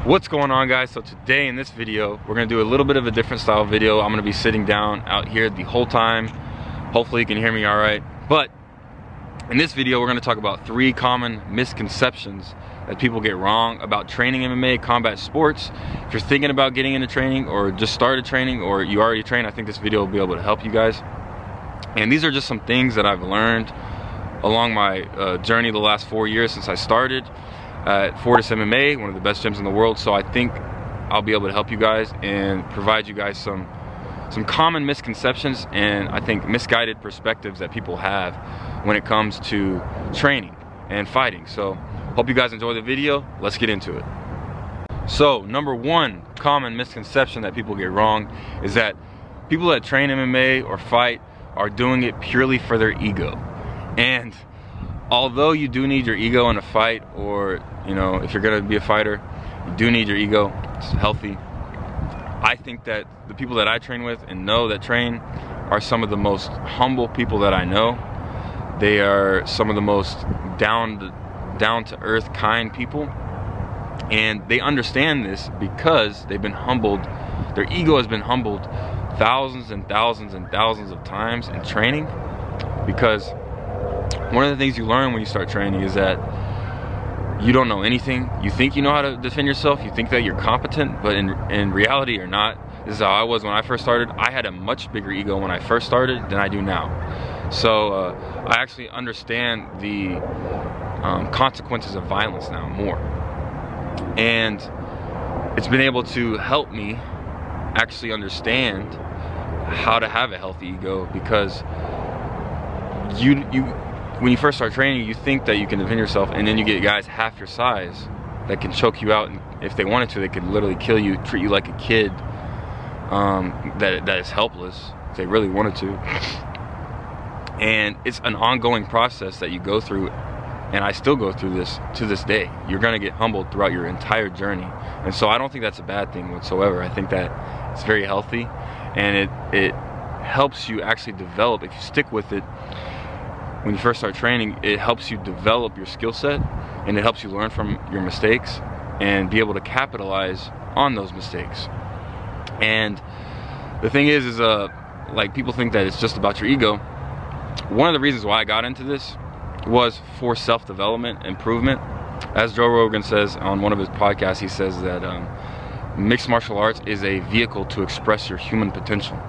What's going on, guys? So today in this video we're going to do a little bit of a different style video. I'm going to be sitting down out here the whole time. Hopefully you can hear me all right. But in this video we're going to talk about 3 common misconceptions that people get wrong about training MMA, combat sports. If you're thinking about getting into training or just started training or you already train, I think this video will be able to help you guys. And these are just some things that I've learned along my journey the last 4 years since I started at Fortis MMA, one of the best gyms in the world. So I think I'll be able to help you guys and provide you guys some common misconceptions and I think misguided perspectives that people have when it comes to training and fighting. So hope you guys enjoy the video. Let's get into it. So number 1 common misconception that people get wrong is that people that train MMA or fight are doing it purely for their ego. And although you do need your ego in a fight, or you know, if you're gonna be a fighter, you do need your ego. It's healthy. I think that the people that I train with and know that train are some of the most humble people that I know. They are some of the most down to earth, kind people, and they understand this because they've been humbled. Their ego has been humbled thousands and thousands and thousands of times in training, because one of the things you learn when you start training is that you don't know anything. You think you know how to defend yourself, you think that you're competent, but in reality you're not. This is how I was when I first started. I had a much bigger ego when I first started than I do now. So I actually understand the consequences of violence now more. And it's been able to help me actually understand how to have a healthy ego, because when you first start training, you think that you can defend yourself, and then you get guys half your size that can choke you out, and if they wanted to, they could literally kill you, treat you like a kid that is helpless if they really wanted to. And it's an ongoing process that you go through, and I still go through this to this day. You're gonna get humbled throughout your entire journey, and so I don't think that's a bad thing whatsoever. I think that it's very healthy, and it helps you actually develop. If you stick with it when you first start training, it helps you develop your skill set, and it helps you learn from your mistakes and be able to capitalize on those mistakes. And the thing is like, people think that it's just about your ego. One of the reasons why I got into this was for self-development, improvement. As Joe Rogan says on one of his podcasts, he says that mixed martial arts is a vehicle to express your human potential.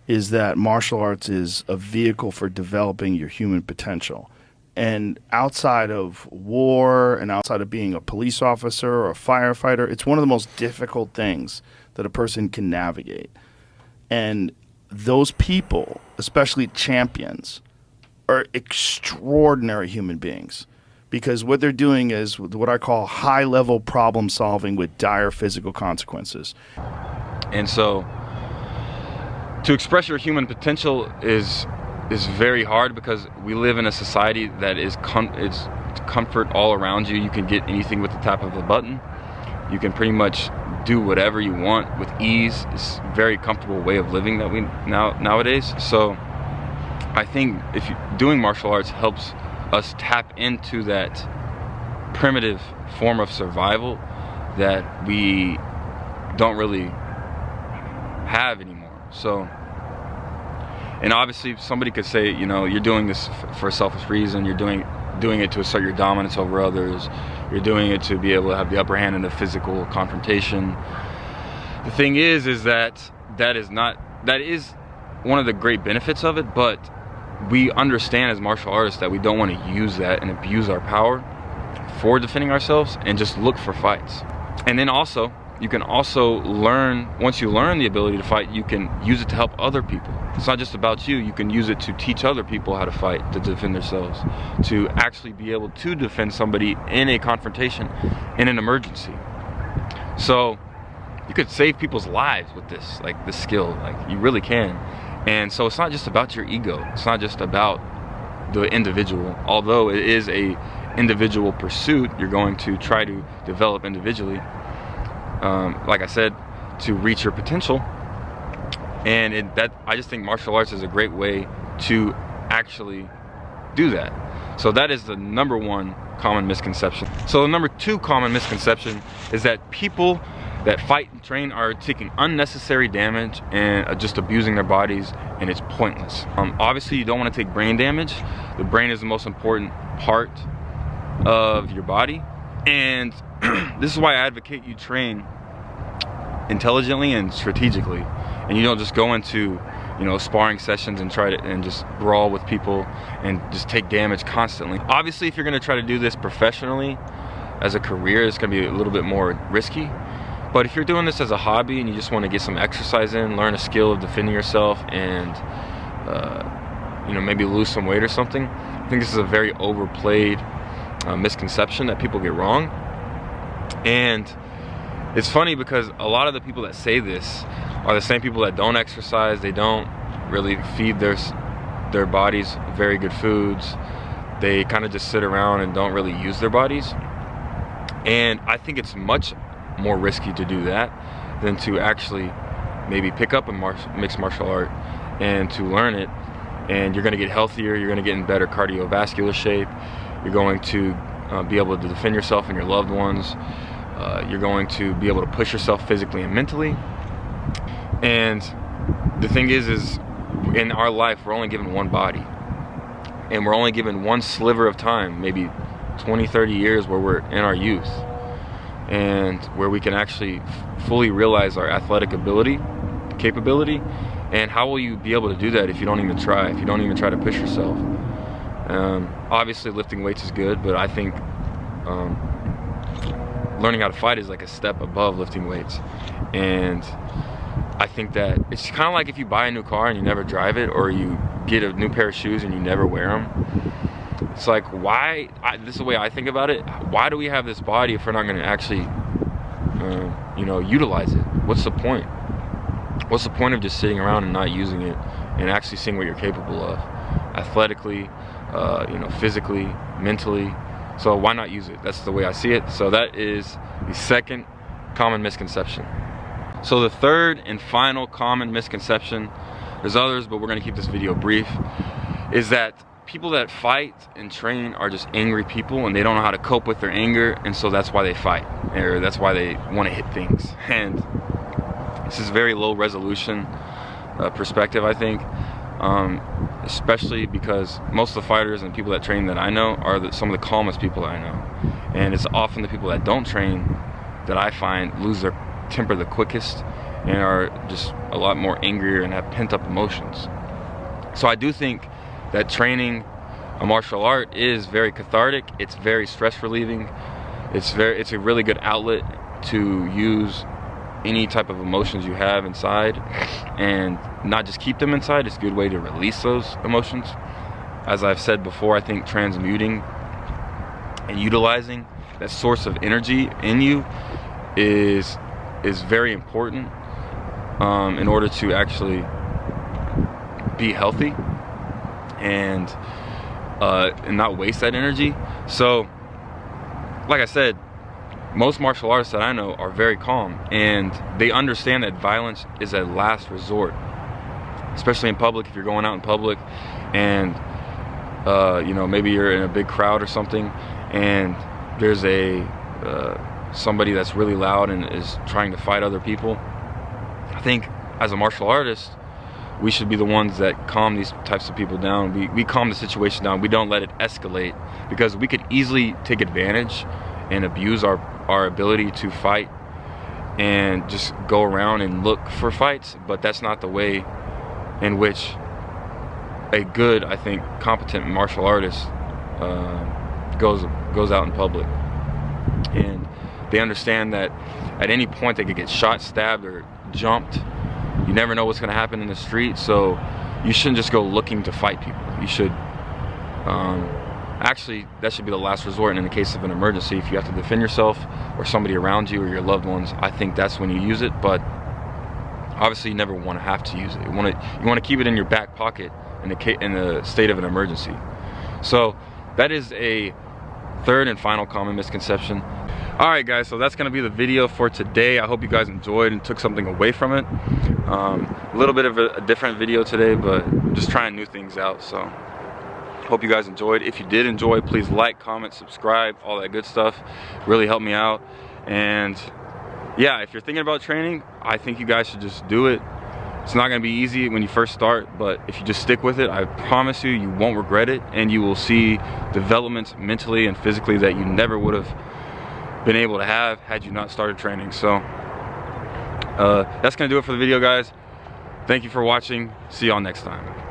Is that martial arts is a vehicle for developing your human potential. And outside of war and outside of being a police officer or a firefighter, it's one of the most difficult things that a person can navigate. And those people, especially champions, are extraordinary human beings, because what they're doing is what I call high-level problem solving with dire physical consequences. And so to express your human potential is very hard, because we live in a society that is comfort all around you. You can get anything with the tap of a button. You can pretty much do whatever you want with ease. It's a very comfortable way of living that we nowadays. So I think doing martial arts helps us tap into that primitive form of survival that we don't really have anymore. So, and obviously somebody could say, you know, you're doing this for a selfish reason. You're doing it to assert your dominance over others. You're doing it to be able to have the upper hand in a physical confrontation. The thing is that is one of the great benefits of it, but we understand as martial artists that we don't want to use that and abuse our power for defending ourselves, and just look for fights. And then also, you can also learn, once you learn the ability to fight, you can use it to help other people. It's not just about you. You can use it to teach other people how to fight, to defend themselves, to actually be able to defend somebody in a confrontation, in an emergency. So you could save people's lives with this, like this skill, like you really can. And so it's not just about your ego. It's not just about the individual. Although it is a individual pursuit, you're going to try to develop individually. Like I said, to reach your potential. And I just think martial arts is a great way to actually do that. So that is the #1 common misconception. So the number 2 common misconception is that people that fight and train are taking unnecessary damage and just abusing their bodies, and it's pointless. Obviously you don't want to take brain damage. The brain is the most important part of your body, and this is why I advocate you train intelligently and strategically, and you don't just go into, you know, sparring sessions and try to just brawl with people and just take damage constantly. Obviously if you're going to try to do this professionally as a career, it's going to be a little bit more risky. But if you're doing this as a hobby and you just want to get some exercise in, learn a skill of defending yourself, and you know, maybe lose some weight or something, I think this is a very overplayed misconception that people get wrong. And it's funny because a lot of the people that say this are the same people that don't exercise. They don't really feed their bodies very good foods. They kind of just sit around and don't really use their bodies. And I think it's much more risky to do that than to actually maybe pick up a mixed martial art and to learn it. And you're going to get healthier, you're going to get in better cardiovascular shape, you're going to be able to defend yourself and your loved ones, you're going to be able to push yourself physically and mentally. And the thing is in our life we're only given one body, and we're only given one sliver of time, maybe 20-30 years, where we're in our youth and where we can actually fully realize our athletic capability. And how will you be able to do that if you don't even try, if you don't even try to push yourself? Obviously lifting weights is good, but I think learning how to fight is like a step above lifting weights. And I think that it's kind of like if you buy a new car and you never drive it, or you get a new pair of shoes and you never wear them. It's like, why, this is the way I think about it, why do we have this body if we're not going to actually, you know, utilize it? What's the point? What's the point of just sitting around and not using it and actually seeing what you're capable of? Athletically, you know, physically, mentally. So why not use it? That's the way I see it. So that is the second common misconception. So the third and final common misconception, there's others, but we're going to keep this video brief, is that people that fight and train are just angry people, and they don't know how to cope with their anger, and so that's why they fight, or that's why they want to hit things. And this is very low resolution perspective, I think, especially because most of the fighters and people that train that I know are some of the calmest people I know. And it's often the people that don't train that I find lose their temper the quickest and are just a lot more angrier and have pent-up emotions. So I do think that training a martial art is very cathartic. It's very stress relieving. It's a really good outlet to use any type of emotions you have inside, and not just keep them inside. It's a good way to release those emotions. As I've said before, I think transmuting and utilizing that source of energy in you is very important in order to actually be healthy and not waste that energy. So like I said, most martial artists that I know are very calm, and they understand that violence is a last resort, especially in public. If you're going out in public and you know, maybe you're in a big crowd or something, and there's somebody that's really loud and is trying to fight other people, I think as a martial artist, we should be the ones that calm these types of people down. We calm the situation down. We don't let it escalate, because we could easily take advantage and abuse our ability to fight and just go around and look for fights. But that's not the way in which a good, I think, competent martial artist goes out in public. And they understand that at any point they could get shot, stabbed, or jumped. You never know what's going to happen in the street, so you shouldn't just go looking to fight people. You should actually, that should be the last resort. And in the case of an emergency, if you have to defend yourself or somebody around you or your loved ones, I think that's when you use it. But obviously you never want to have to use it. You want to keep it in your back pocket in the state of an emergency. So that is a third and final common misconception. Alright guys, so that's going to be the video for today. I hope you guys enjoyed and took something away from it. A little bit of a different video today, but just trying new things out. So Hope you guys enjoyed. If you did enjoy, please like, comment, subscribe, all that good stuff. Really helped me out. And yeah, if you're thinking about training, I think you guys should just do it. It's not gonna be easy when you first start, but if you just stick with it, I promise you, you won't regret it, and you will see developments mentally and physically that you never would have been able to have had you not started training. So that's gonna do it for the video, guys. Thank you for watching. See y'all next time.